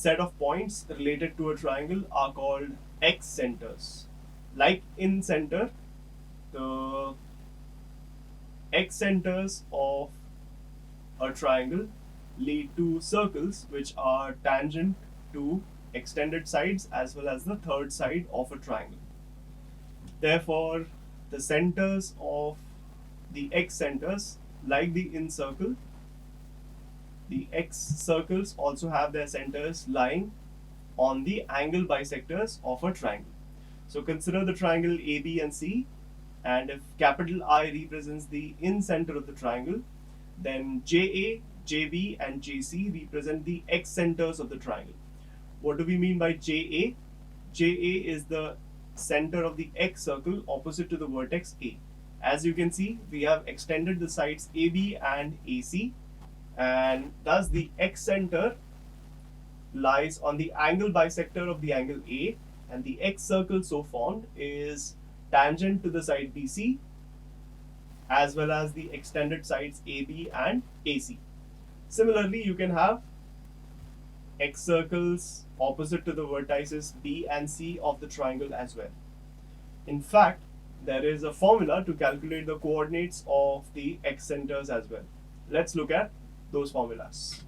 set of points related to a triangle are called x-centers. Like in center, the x-centers of a triangle lead to circles which are tangent to extended sides as well as the third side of a triangle. Therefore, the centers of the x-centers, like the in circle, the x circles also have their centers lying on the angle bisectors of a triangle. So consider the triangle AB and C, and if capital I represents the in center of the triangle, then JA, JB and JC represent the x centers of the triangle. What do we mean by JA? JA is the center of the x circle opposite to the vertex A. As you can see, we have extended the sides AB and AC, and thus the x center lies on the angle bisector of the angle A, and the x circle so formed is tangent to the side BC as well as the extended sides AB and AC. Similarly, you can have x circles opposite to the vertices B and C of the triangle as well. In fact, there is a formula to calculate the coordinates of the x centers as well. Let's look at those formulas.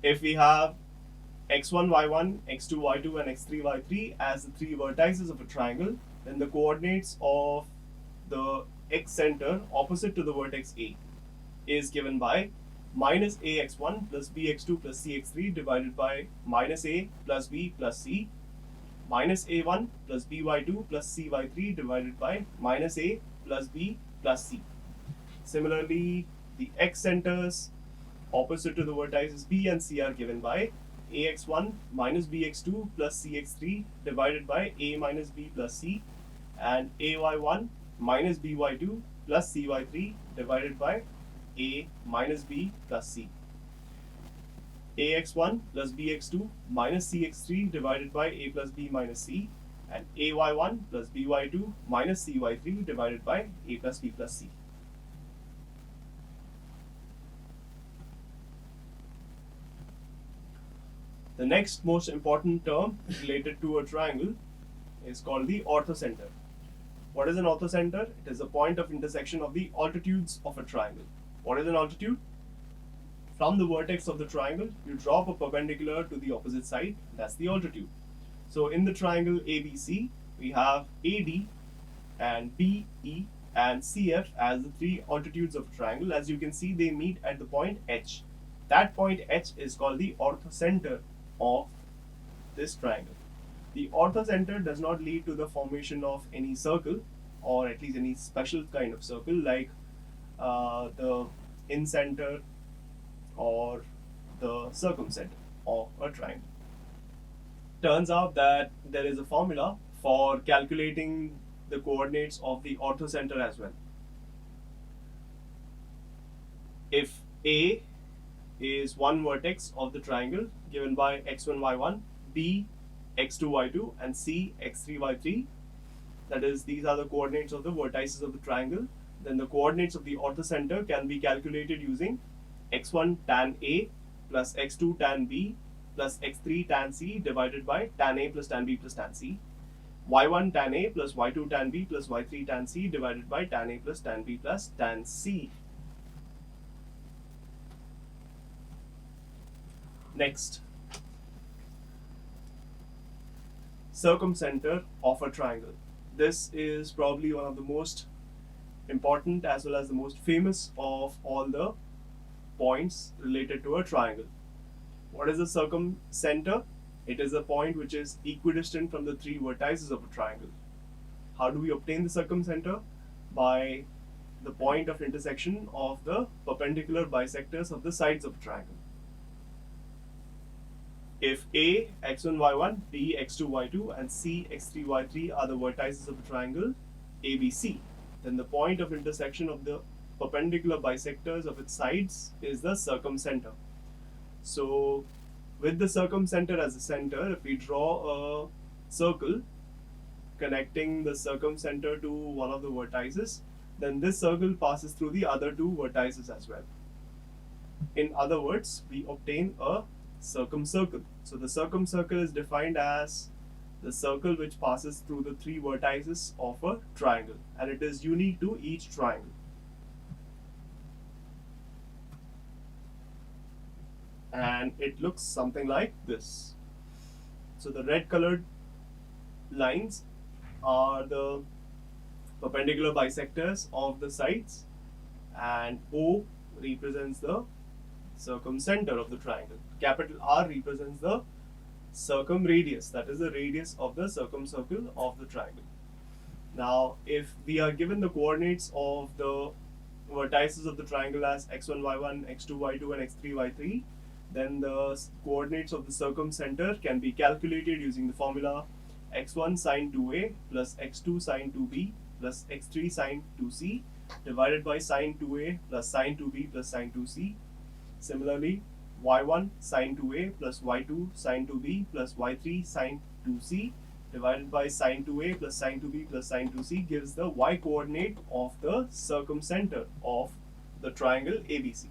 If we have x1, y1, x2, y2 and x3, y3 as the three vertices of a triangle, then the coordinates of the x center opposite to the vertex A is given by minus ax1 plus bx2 plus cx3 divided by minus a plus b plus c, minus a1 plus by2 plus cy3 divided by minus a plus b plus c. Similarly, the x centers opposite to the vertices B and C are given by ax1 minus bx2 plus cx3 divided by a minus b plus c, and ay1 minus by2 plus cy3 divided by a minus b plus c. ax1 plus bx2 minus cx3 divided by a plus b minus c, and ay1 plus by2 minus cy3 divided by a plus b plus c. The next most important term related to a triangle is called the orthocenter. What is an orthocenter? It is a point of intersection of the altitudes of a triangle. What is an altitude? From the vertex of the triangle, you drop a perpendicular to the opposite side. That's the altitude. So in the triangle ABC, we have AD and BE and CF as the three altitudes of a triangle. As you can see, they meet at the point H. That point H is called the orthocenter of this triangle. The orthocenter does not lead to the formation of any circle, or at least any special kind of circle like the in-center or the circumcenter of a triangle. Turns out that there is a formula for calculating the coordinates of the orthocenter as well. If A is one vertex of the triangle given by x1, y1, B x2, y2 and C x3, y3, that is, these are the coordinates of the vertices of the triangle, then the coordinates of the orthocenter can be calculated using x1 tan A plus x2 tan B plus x3 tan C divided by tan A plus tan B plus tan C, y1 tan A plus y2 tan B plus y3 tan C divided by tan A plus tan B plus tan C. Next, circumcenter of a triangle. This is probably one of the most important as well as the most famous of all the points related to a triangle. What is the circumcenter? It is a point which is equidistant from the three vertices of a triangle. How do we obtain the circumcenter? By the point of intersection of the perpendicular bisectors of the sides of a triangle. If A x1, y1, B x2, y2 and C x3, y3 are the vertices of a triangle ABC, then the point of intersection of the perpendicular bisectors of its sides is the circumcenter. So with the circumcenter as a center, if we draw a circle connecting the circumcenter to one of the vertices, then this circle passes through the other two vertices as well. In other words, we obtain a circumcircle. So the circumcircle is defined as the circle which passes through the three vertices of a triangle, and it is unique to each triangle. And it looks something like this. So the red colored lines are the perpendicular bisectors of the sides, and O represents the circumcenter of the triangle. Capital R represents the circumradius, that is the radius of the circumcircle of the triangle. Now, if we are given the coordinates of the vertices of the triangle as x1, y1, x2, y2, and x3, y3, then the coordinates of the circumcenter can be calculated using the formula x1 sine 2a plus x2 sine 2b plus x3 sine 2c divided by sine 2a plus sine 2b plus sine 2c. Similarly, y1 sine 2a plus y2 sine 2b plus y3 sine 2c divided by sine 2a plus sine 2b plus sine 2c gives the y coordinate of the circumcenter of the triangle ABC.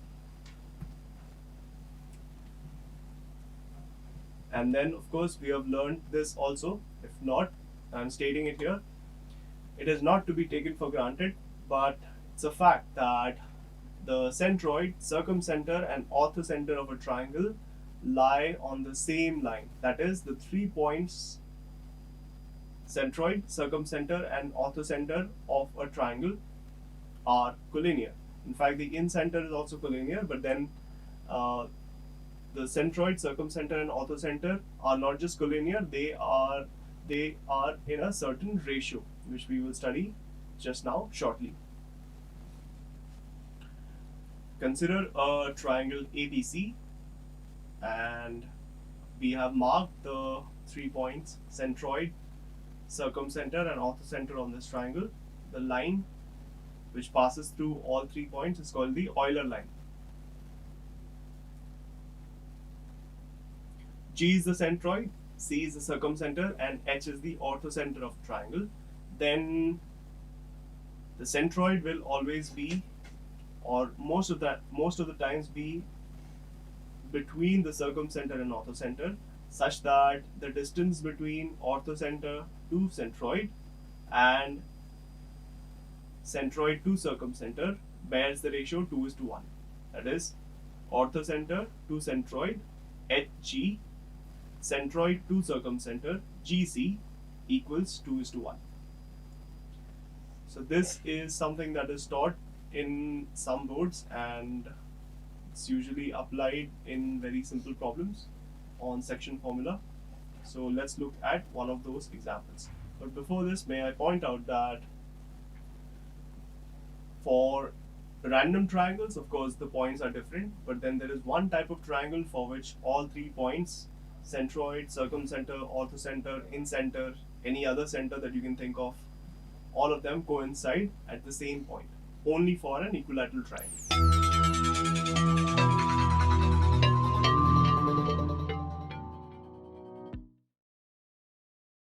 And then, of course, we have learned this also. If not, I'm stating it here. It is not to be taken for granted, but it's a fact that the centroid, circumcenter, and orthocenter of a triangle lie on the same line. That is, the 3 points centroid, circumcenter, and orthocenter of a triangle are collinear. In fact, the incenter is also collinear, but then the centroid, circumcenter, and orthocenter are not just collinear, they are in a certain ratio, which we will study just now shortly. Consider a triangle ABC, and we have marked the 3 points centroid, circumcenter, and orthocenter on this triangle. The line which passes through all 3 points is called the Euler line. G is the centroid, C is the circumcenter, and H is the orthocenter of the triangle. Then the centroid will always be, or most of the times be, between the circumcenter and orthocenter, such that the distance between orthocenter to centroid and centroid to circumcenter bears the ratio 2:1. That is, orthocenter to centroid HG, centroid to circumcenter GC equals 2:1. So this is something that is taught in some boards, and it's usually applied in very simple problems on section formula. So let's look at one of those examples. But before this, may I point out that for random triangles, of course, the points are different, but then there is one type of triangle for which all 3 points, centroid, circumcenter, orthocenter, incenter, any other center that you can think of, all of them coincide at the same point, only for an equilateral triangle.